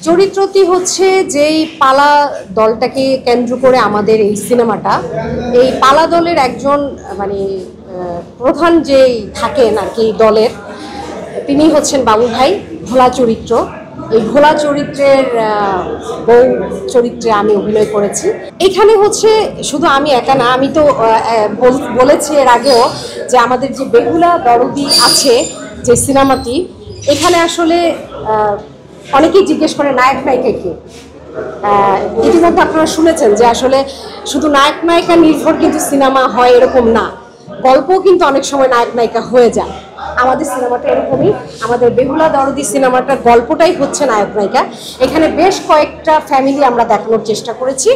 চরিত্রটি হচ্ছে যেই পালা দলটাকে কেন্দ্র করে আমাদের এই সিনেমাটা, এই পালা দলের একজন মানে প্রধান যেই থাকেন আর কি দলের, তিনি হচ্ছেন বাবু ভাই। ভোলা চরিত্র, এই ভোলা চরিত্রের বউ চরিত্রে আমি অভিনয় করেছি। এখানে হচ্ছে শুধু আমি একা না, আমি তো বলেছি এর আগেও যে আমাদের যে বেহুলা দরদি আছে যে সিনেমাটি, এখানে আসলে অনেকেই জিজ্ঞেস করে নায়ক নায়িকা কে। ইতিমধ্যে আপনারা শুনেছেন যে আসলে শুধু নায়ক নায়িকা নির্ভর কিন্তু সিনেমা হয় এরকম না, গল্পও কিন্তু অনেক সময় নায়ক নায়িকা হয়ে যায়। আমাদের সিনেমাটা এরকমই, আমাদের বেহুলা দরদি সিনেমাটার গল্পটাই হচ্ছে নায়ক নায়িকা। এখানে বেশ কয়েকটা ফ্যামিলি আমরা দেখানোর চেষ্টা করেছি,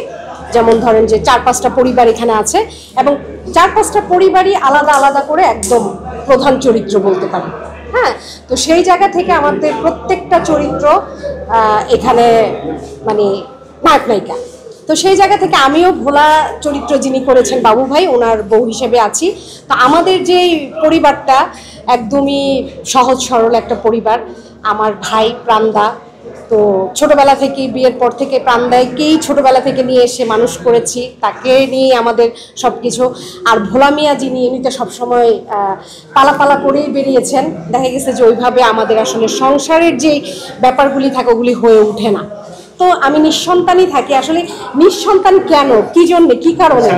যেমন ধরেন যে 4-5টা পরিবার এখানে আছে এবং 4-5টা পরিবারই আলাদা আলাদা করে একদম প্রধান চরিত্র বলতে পারি। হ্যাঁ, তো সেই জায়গা থেকে আমাদের প্রত্যেকটা চরিত্র এখানে মানে নায়ক নায়িকা। তো সেই জায়গা থেকে আমিও ভোলা চরিত্র যিনি করেছেন বাবু ভাই, ওনার বউ হিসেবে আছি। তো আমাদের যে পরিবারটা একদমই সহজ সরল একটা পরিবার। আমার ভাই প্রাণদা, তো ছোটবেলা থেকে বিয়ের পর থেকে প্রাণদায়কেই ছোটবেলা থেকে নিয়ে এসে মানুষ করেছি, তাকে নিয়ে আমাদের সব কিছু। আর ভোলা মিয়া যিনি, উনি তো সবসময় পালাপালা করেই বেরিয়েছেন, দেখা গেছে যে ওইভাবে আমাদের আসলে সংসারের যে ব্যাপারগুলি থাকে ওগুলি হয়ে ওঠে না। তো আমি নিঃসন্তানই থাকি। আসলে নিঃসন্তান কেন, কি জন্য, কি কারণে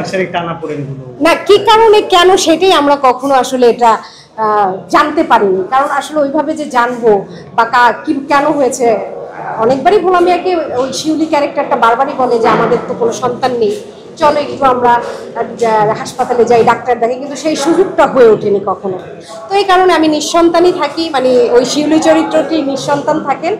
না, কি কারণে কেন, সেটাই আমরা কখনো আসলে এটা জানতে পারিনি। কারণ আসলে ওইভাবে যে জানবো বা কি কেন হয়েছে, অনেকবারই ভোলা মিয়াকে ওই শিউলি ক্যারেক্টারটা বারবারই বলে যে আমাদের তো কোনো সন্তান নেই, চলো একটু আমরা হাসপাতালে যাই, ডাক্তার দেখে, কিন্তু সেই সুযোগটা হয়ে ওঠেনি কখনো। তো এই কারণে আমি নিঃসন্তানই থাকি, মানে ওই শিউলি চরিত্রটি নিঃসন্তান থাকেন।